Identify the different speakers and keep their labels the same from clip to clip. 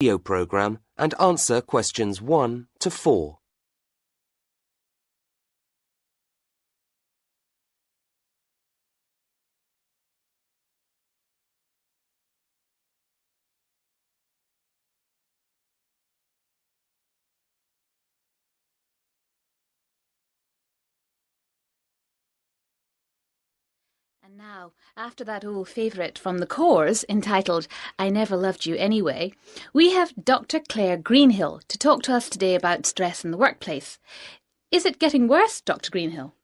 Speaker 1: radio program and answer questions 1 to 4.
Speaker 2: And now, after that old favourite from the Corrs entitled I Never Loved You Anyway, we have Dr. Claire Greenhill to talk to us today about stress in the workplace. Is it getting worse, Dr. Greenhill?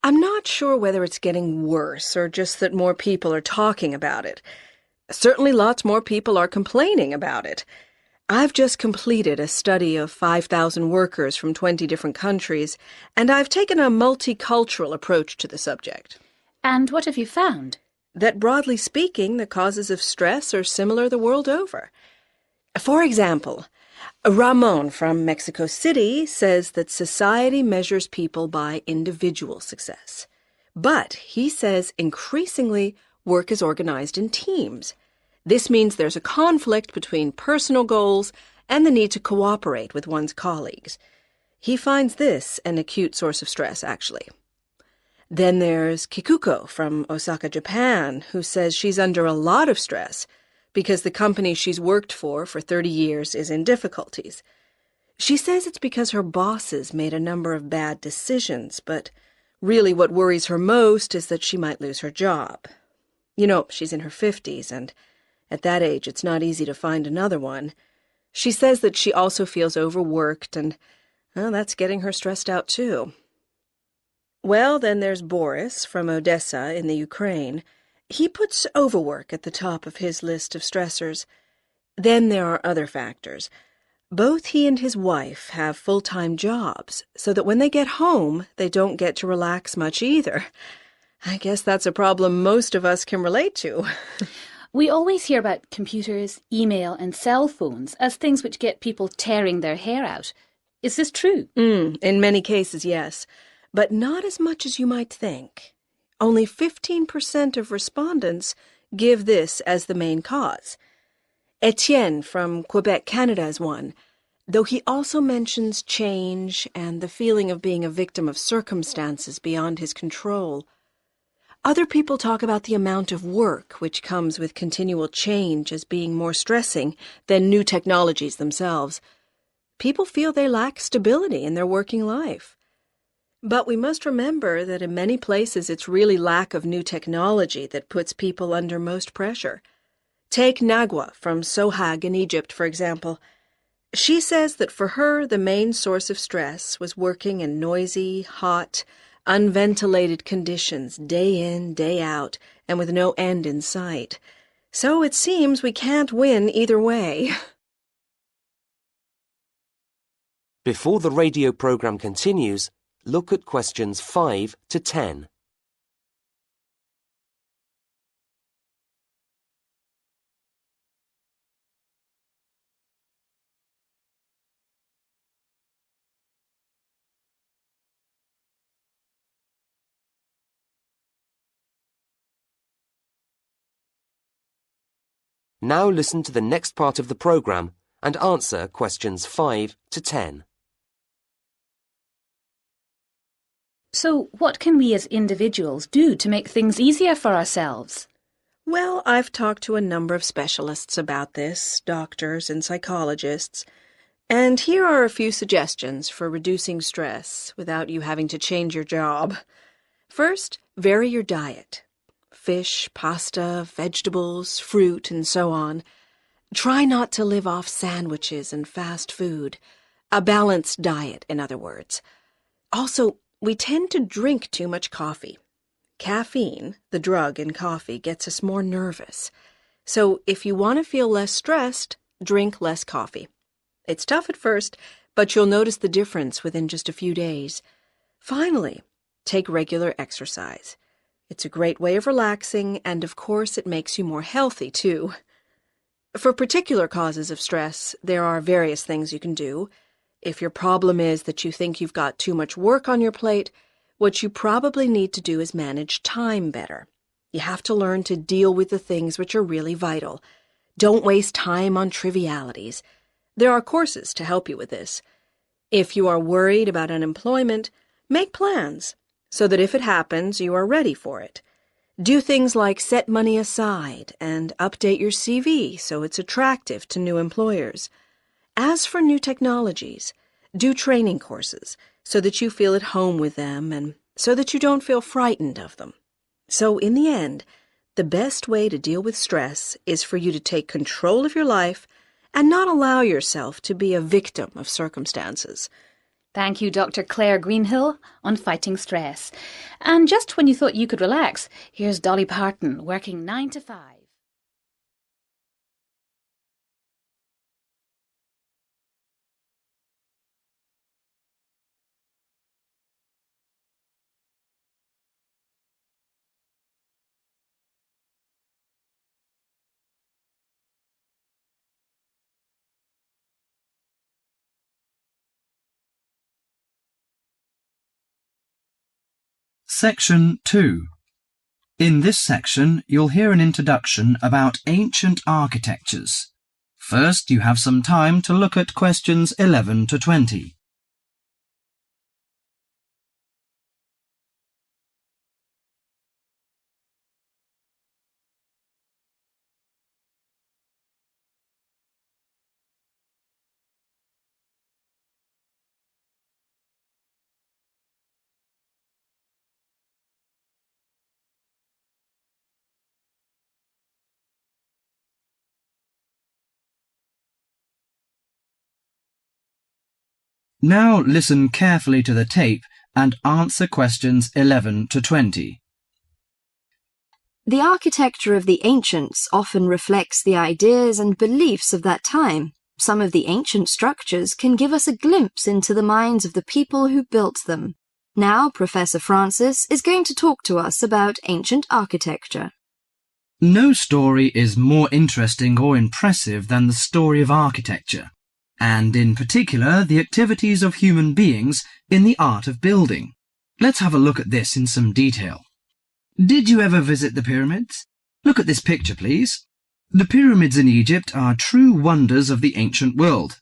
Speaker 3: I'm not sure whether it's getting worse or just that more people are talking about it. Certainly lots more people are complaining about it. I've just completed a study of 5,000 workers from 20 different countries, and I've taken a multicultural approach to the subject.
Speaker 2: And what have you found?
Speaker 3: That broadly speaking, the causes of stress are similar the world over. For example, Ramon from Mexico City says that society measures people by individual success. But he says increasingly work is organized in teams. This means there's a conflict between personal goals and the need to cooperate with one's colleagues. He finds this an acute source of stress, actually. Then there's Kikuko from Osaka, Japan, who says she's under a lot of stress because the company she's worked for 30 years is in difficulties. She says it's because her bosses made a number of bad decisions, but really what worries her most is that she might lose her job. You know, she's in her 50s, and at that age it's not easy to find another one. She says that she also feels overworked, and that's getting her stressed out too. Well, then there's Boris from Odessa in the Ukraine. He puts overwork at the top of his list of stressors. Then there are other factors. Both he and his wife have full-time jobs, so that when they get home, they don't get to relax much either. I guess that's a problem most of us can relate to.
Speaker 2: We always hear about computers, email and cell phones as things which get people tearing their hair out. Is this true?
Speaker 3: In many cases, yes. But not as much as you might think. Only 15% of respondents give this as the main cause. Etienne from Quebec, Canada is one, though he also mentions change and the feeling of being a victim of circumstances beyond his control. Other people talk about the amount of work which comes with continual change as being more stressing than new technologies themselves. People feel they lack stability in their working life. But we must remember that in many places it's really lack of new technology that puts people under most pressure. Take Nagwa from Sohag in Egypt, for example. She says that for her the main source of stress was working in noisy, hot, unventilated conditions day in, day out, and with no end in sight. So it seems we can't win either way.
Speaker 1: Before the radio program continues, look at questions 5 to 10. Now listen to the next part of the program and answer questions 5 to 10.
Speaker 2: So what can we as individuals do to make things easier for ourselves?
Speaker 3: Well, I've talked to a number of specialists about this, doctors and psychologists, and here are a few suggestions for reducing stress without you having to change your job. First, vary your diet. Fish, pasta, vegetables, fruit, and so on. Try not to live off sandwiches and fast food. A balanced diet, in other words. Also, we tend to drink too much coffee. Caffeine, the drug in coffee, gets us more nervous. So if you want to feel less stressed, drink less coffee. It's tough at first, but you'll notice the difference within just a few days. Finally, take regular exercise. It's a great way of relaxing, and of course it makes you more healthy, too. For particular causes of stress, there are various things you can do. If your problem is that you think you've got too much work on your plate, what you probably need to do is manage time better. You have to learn to deal with the things which are really vital. Don't waste time on trivialities. There are courses to help you with this. If you are worried about unemployment, make plans so that if it happens, you are ready for it. Do things like set money aside and update your CV so it's attractive to new employers. As for new technologies, do training courses so that you feel at home with them and so that you don't feel frightened of them. So in the end, the best way to deal with stress is for you to take control of your life and not allow yourself to be a victim of circumstances.
Speaker 2: Thank you, Dr. Claire Greenhill, on fighting stress. And just when you thought you could relax, here's Dolly Parton working 9 to 5.
Speaker 4: Section 2. In this section, you'll hear an introduction about ancient architectures. First, you have some time to look at questions 11 to 20. Now listen carefully to the tape and answer questions 11 to 20.
Speaker 5: The architecture of the ancients often reflects the ideas and beliefs of that time. Some of the ancient structures can give us a glimpse into the minds of the people who built them. Now, Professor Francis is going to talk to us about ancient architecture.
Speaker 4: No story is more interesting or impressive than the story of architecture, and in particular the activities of human beings in the art of building. Let's have a look at this in some detail. Did you ever visit the pyramids? Look at this picture, please. The pyramids in Egypt are true wonders of the ancient world.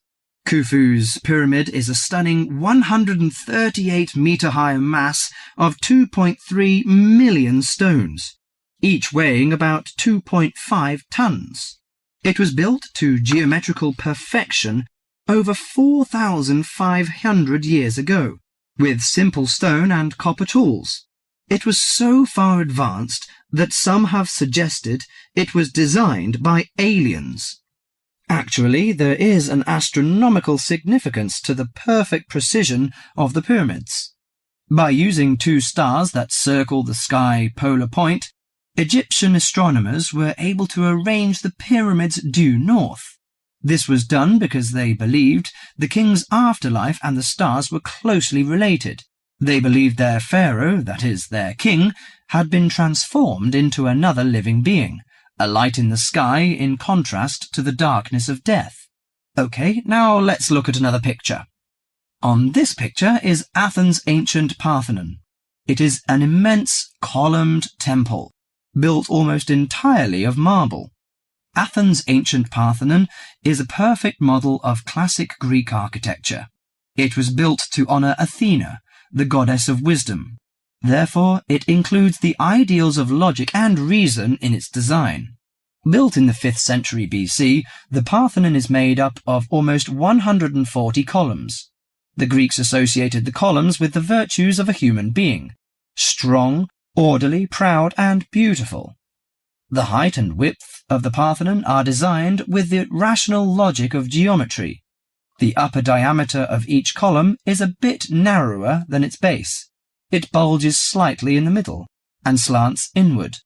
Speaker 4: Khufu's pyramid is a stunning 138-metre-high mass of 2.3 million stones, each weighing about 2.5 tons. It was built to geometrical perfection over 4,500 years ago, with simple stone and copper tools. It was so far advanced that some have suggested it was designed by aliens. Actually, there is an astronomical significance to the perfect precision of the pyramids. By using two stars that circle the sky polar point, Egyptian astronomers were able to arrange the pyramids due north. This was done because they believed the king's afterlife and the stars were closely related. They believed their pharaoh, that is, their king, had been transformed into another living being, a light in the sky in contrast to the darkness of death. Okay, now let's look at another picture. On this picture is Athens' ancient Parthenon. It is an immense columned temple, built almost entirely of marble. Athens' ancient Parthenon is a perfect model of classic Greek architecture. It was built to honour Athena, the goddess of wisdom. Therefore, it includes the ideals of logic and reason in its design. Built in the 5th century BC, the Parthenon is made up of almost 140 columns. The Greeks associated the columns with the virtues of a human being: strong, orderly, proud, and beautiful. The height and width of the Parthenon are designed with the rational logic of geometry. The upper diameter of each column is a bit narrower than its base. It bulges slightly in the middle and slants inward.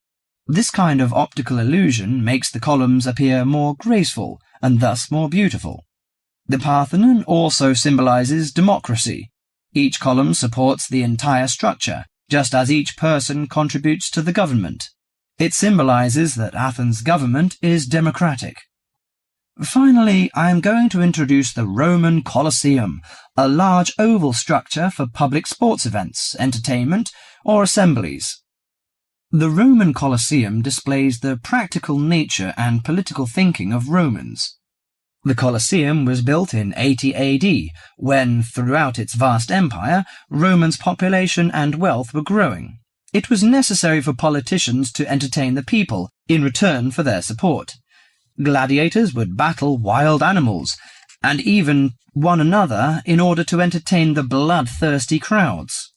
Speaker 4: This kind of optical illusion makes the columns appear more graceful and thus more beautiful. The Parthenon also symbolizes democracy. Each column supports the entire structure, just as each person contributes to the government. It symbolizes that Athens' government is democratic. Finally, I am going to introduce the Roman Colosseum, a large oval structure for public sports events, entertainment, or assemblies. The Roman Colosseum displays the practical nature and political thinking of Romans. The Colosseum was built in 80 AD, when, throughout its vast empire, Romans' population and wealth were growing. It was necessary for politicians to entertain the people in return for their support. Gladiators would battle wild animals, and even one another in order to entertain the bloodthirsty crowds.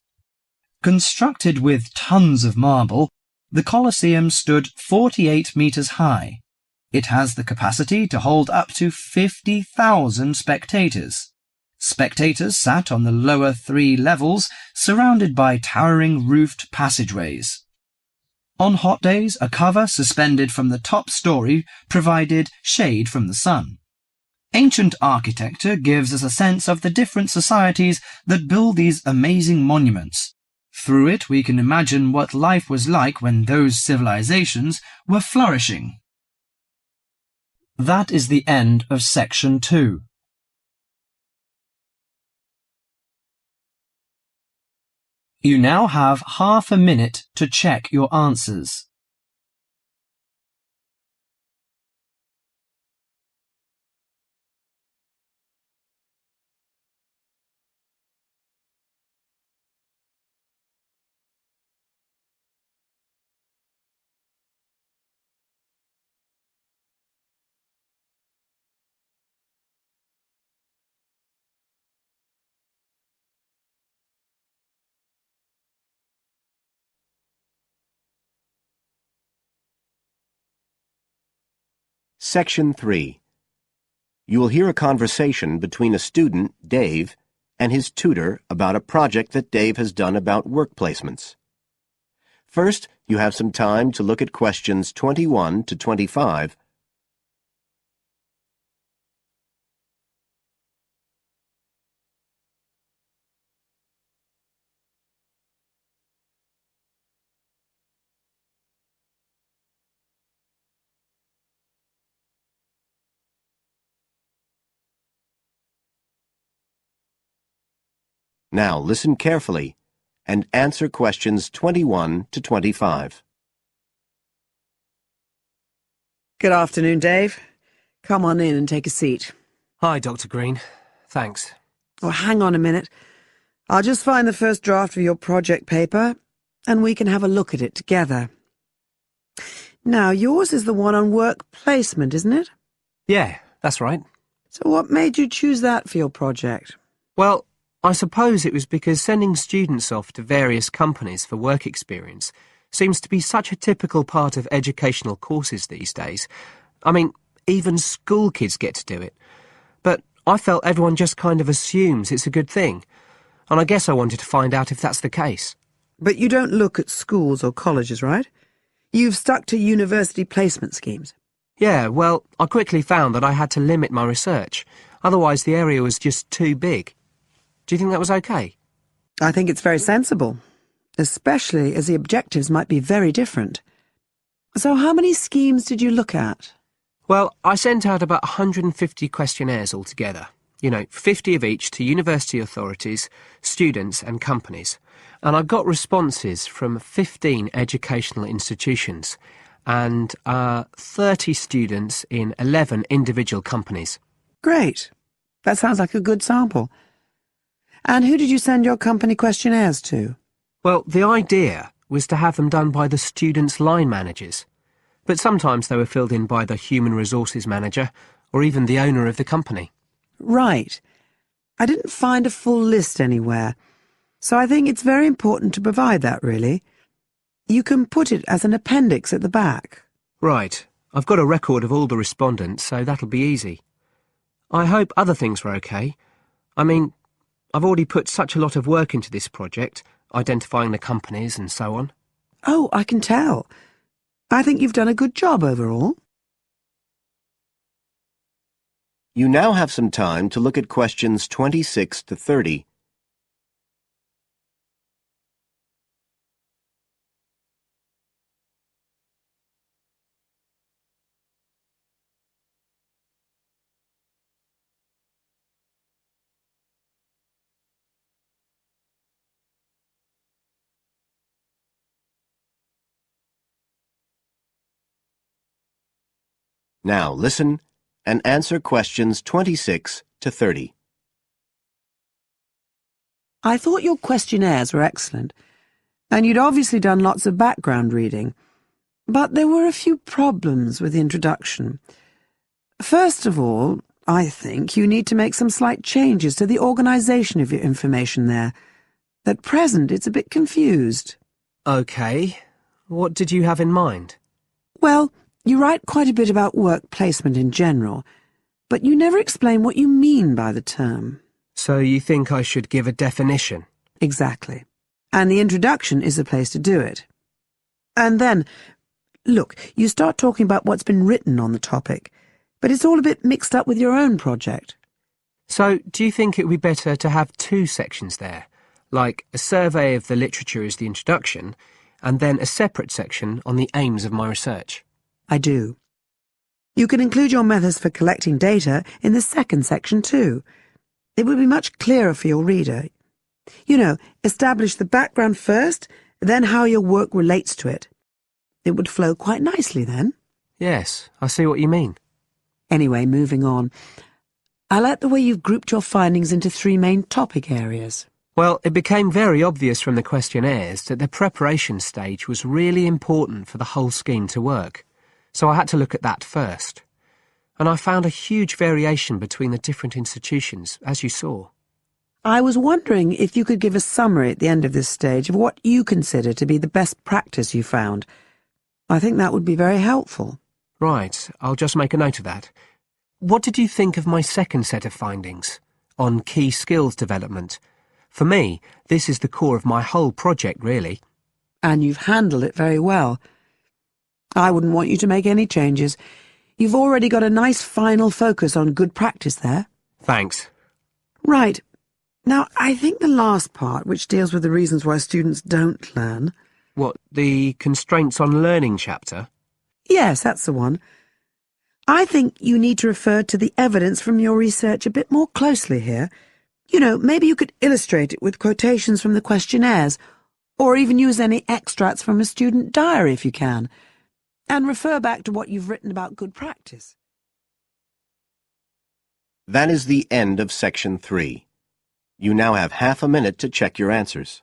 Speaker 4: Constructed with tons of marble, the Colosseum stood 48 meters high. It has the capacity to hold up to 50,000 spectators. Spectators sat on the lower 3 levels, surrounded by towering roofed passageways. On hot days, a cover suspended from the top story provided shade from the sun. Ancient architecture gives us a sense of the different societies that build these amazing monuments. Through it, we can imagine what life was like when those civilizations were flourishing. That is the end of section 2. You now have half a minute to check your answers.
Speaker 6: Section 3. You will hear a conversation between a student, Dave, and his tutor about a project that Dave has done about work placements. First, you have some time to look at questions 21 to 25. Now listen carefully and answer questions 21 to 25.
Speaker 7: Good afternoon, Dave. Come on in and take a seat.
Speaker 8: Hi, Dr. Green. Thanks.
Speaker 7: Oh, hang on a minute. I'll just find the first draft of your project paper, and we can have a look at it together. Now, yours is the one on work placement, isn't it?
Speaker 8: Yeah, that's right.
Speaker 7: So what made you choose that for your project?
Speaker 8: Well, I suppose it was because sending students off to various companies for work experience seems to be such a typical part of educational courses these days. I mean, even school kids get to do it. But I felt everyone just kind of assumes it's a good thing. And I guess I wanted to find out if that's the case.
Speaker 7: But you don't look at schools or colleges, right? You've stuck to university placement schemes.
Speaker 8: Yeah, well, I quickly found that I had to limit my research. Otherwise, the area was just too big. Do you think that was okay?
Speaker 7: I think it's very sensible, especially as the objectives might be very different. So how many schemes did you look at?
Speaker 8: Well, I sent out about 150 questionnaires altogether. 50 of each to university authorities, students and companies. And I got responses from 15 educational institutions and 30 students in 11 individual companies.
Speaker 7: Great. That sounds like a good sample. And who did you send your company questionnaires to?
Speaker 8: Well, the idea was to have them done by the students' line managers. But sometimes they were filled in by the human resources manager or even the owner of the company.
Speaker 7: Right. I didn't find a full list anywhere, so I think it's very important to provide that, really. You can put it as an appendix at the back.
Speaker 8: Right. I've got a record of all the respondents, so that'll be easy. I hope other things were okay. I mean, I've already put such a lot of work into this project, identifying the companies and so on.
Speaker 7: Oh, I can tell. I think you've done a good job overall.
Speaker 6: You now have some time to look at questions 26 to 30. Now listen and answer questions 26 to 30.
Speaker 7: I thought your questionnaires were excellent, and you'd obviously done lots of background reading. But there were a few problems with the introduction. First of all, I think you need to make some slight changes to the organisation of your information there. At present, it's a bit confused.
Speaker 8: OK. What did you have in mind?
Speaker 7: Well, you write quite a bit about work placement in general, but you never explain what you mean by the term.
Speaker 8: So you think I should give a definition?
Speaker 7: Exactly. And the introduction is the place to do it. And then, look, you start talking about what's been written on the topic, but it's all a bit mixed up with your own project.
Speaker 8: So do you think it would be better to have two sections there, like a survey of the literature as the introduction, and then a separate section on the aims of my research?
Speaker 7: I do. You can include your methods for collecting data in the second section too. It would be much clearer for your reader. You know, establish the background first, then how your work relates to it. It would flow quite nicely then.
Speaker 8: Yes, I see what you mean.
Speaker 7: Anyway, moving on. I like the way you've grouped your findings into three main topic areas.
Speaker 8: Well, it became very obvious from the questionnaires that the preparation stage was really important for the whole scheme to work, so I had to look at that first. And I found a huge variation between the different institutions, as you saw.
Speaker 7: I was wondering if you could give a summary at the end of this stage of what you consider to be the best practice you found. I think that would be very helpful.
Speaker 8: Right, I'll just make a note of that. What did you think of my second set of findings, on key skills development? For me, this is the core of my whole project, really.
Speaker 7: And you've handled it very well. I wouldn't want you to make any changes. You've already got a nice final focus on good practice there.
Speaker 8: Thanks.
Speaker 7: Right. Now, I think the last part, which deals with the reasons why students don't learn...
Speaker 8: What, the constraints on learning chapter?
Speaker 7: Yes, that's the one. I think you need to refer to the evidence from your research a bit more closely here. You know, maybe you could illustrate it with quotations from the questionnaires, or even use any extracts from a student diary if you can, and refer back to what you've written about good practice.
Speaker 6: That is the end of section 3. You now have half a minute to check your answers.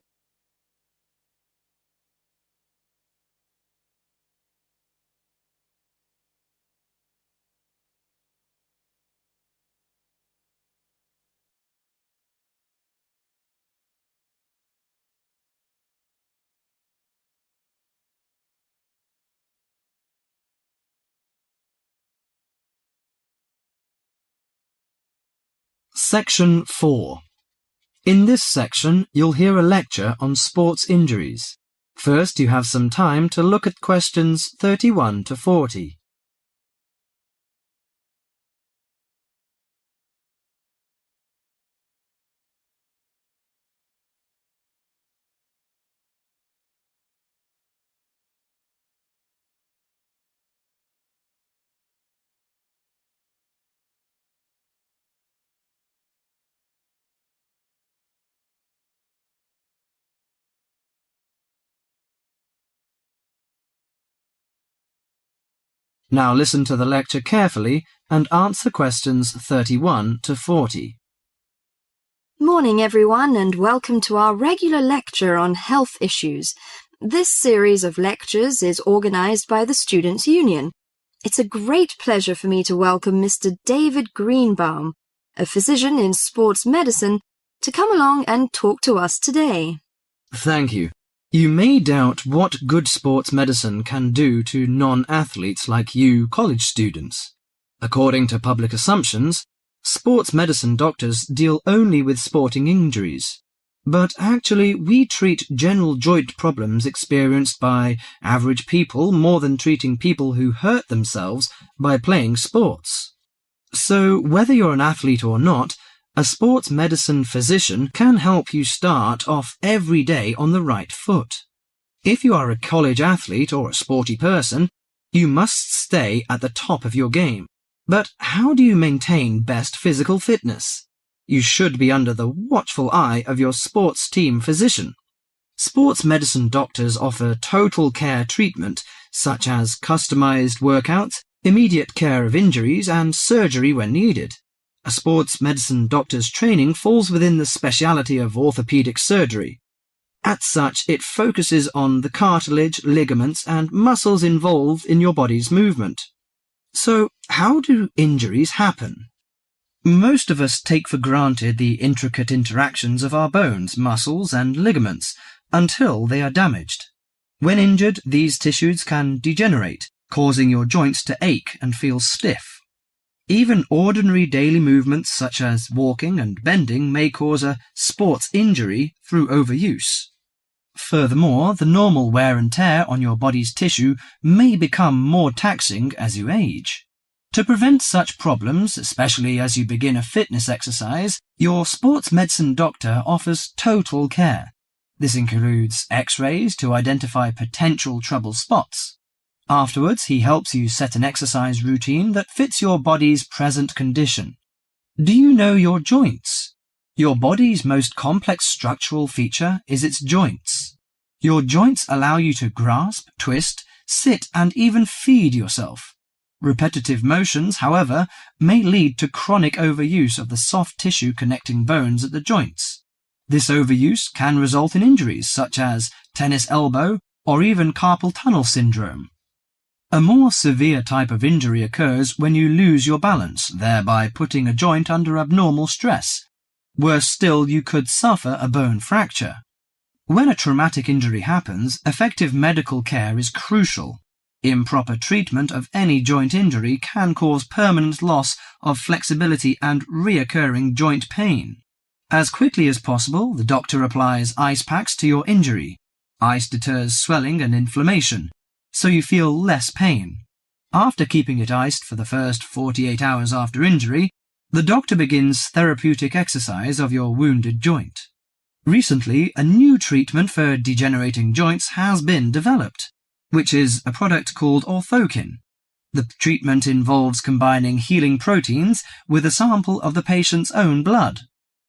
Speaker 4: Section 4. In this section, you'll hear a lecture on sports injuries. First, you have some time to look at questions 31 to 40. Now listen to the lecture carefully and answer questions 31 to 40.
Speaker 5: Morning everyone, and welcome to our regular lecture on health issues. This series of lectures is organised by the Students' Union. It's a great pleasure for me to welcome Mr. David Greenbaum, a physician in sports medicine, to come along and talk to us today.
Speaker 4: Thank you. You may doubt what good sports medicine can do to non-athletes like you college students. According to public assumptions, sports medicine doctors deal only with sporting injuries. But actually, we treat general joint problems experienced by average people more than treating people who hurt themselves by playing sports. So, whether you're an athlete or not, a sports medicine physician can help you start off every day on the right foot. If you are a college athlete or a sporty person, you must stay at the top of your game. But how do you maintain best physical fitness? You should be under the watchful eye of your sports team physician. Sports medicine doctors offer total care treatment, such as customized workouts immediate care of injuries and surgery when needed. A sports medicine doctor's training falls within the speciality of orthopedic surgery. As such, it focuses on the cartilage, ligaments, and muscles involved in your body's movement. So, how do injuries happen? Most of us take for granted the intricate interactions of our bones, muscles, and ligaments until they are damaged. When injured, these tissues can degenerate, causing your joints to ache and feel stiff. Even ordinary daily movements such as walking and bending may cause a sports injury through overuse. Furthermore, the normal wear and tear on your body's tissue may become more taxing as you age. To prevent such problems, especially as you begin a fitness exercise, your sports medicine doctor offers total care. This includes X-rays to identify potential trouble spots. Afterwards, he helps you set an exercise routine that fits your body's present condition. Do you know your joints? Your body's most complex structural feature is its joints. Your joints allow you to grasp, twist, sit, and even feed yourself. Repetitive motions, however, may lead to chronic overuse of the soft tissue connecting bones at the joints. This overuse can result in injuries such as tennis elbow or even carpal tunnel syndrome. A more severe type of injury occurs when you lose your balance, thereby putting a joint under abnormal stress. Worse still, you could suffer a bone fracture. When a traumatic injury happens, effective medical care is crucial. Improper treatment of any joint injury can cause permanent loss of flexibility and recurring joint pain. As quickly as possible, the doctor applies ice packs to your injury. Ice deters swelling and inflammation, so you feel less pain. After keeping it iced for the first 48 hours after injury, the doctor begins therapeutic exercise of your wounded joint. Recently, a new treatment for degenerating joints has been developed, which is a product called Orthokin. The treatment involves combining healing proteins with a sample of the patient's own blood.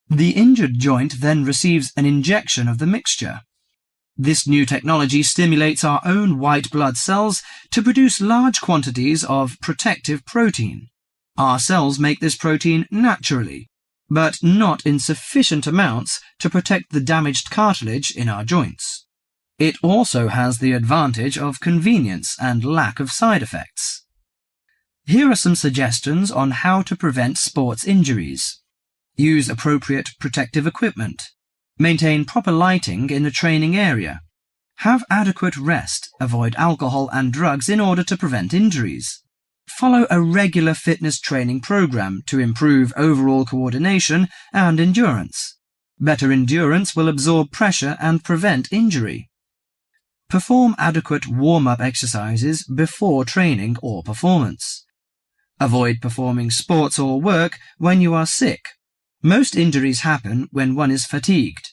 Speaker 4: The injured joint then receives an injection of the mixture. This new technology stimulates our own white blood cells to produce large quantities of protective protein. Our cells make this protein naturally, but not in sufficient amounts to protect the damaged cartilage in our joints. It also has the advantage of convenience and lack of side effects. Here are some suggestions on how to prevent sports injuries. Use appropriate protective equipment. Maintain proper lighting in the training area. Have adequate rest. Avoid alcohol and drugs in order to prevent injuries. Follow a regular fitness training program to improve overall coordination and endurance. Better endurance will absorb pressure and prevent injury. Perform adequate warm-up exercises before training or performance. Avoid performing sports or work when you are sick. Most injuries happen when one is fatigued.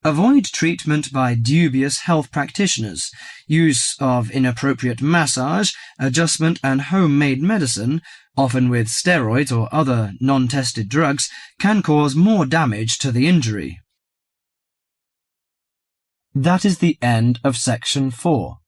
Speaker 4: Avoid treatment by dubious health practitioners. Use of inappropriate massage, adjustment, and homemade medicine, often with steroids or other non-tested drugs, can cause more damage to the injury. That is the end of section 4.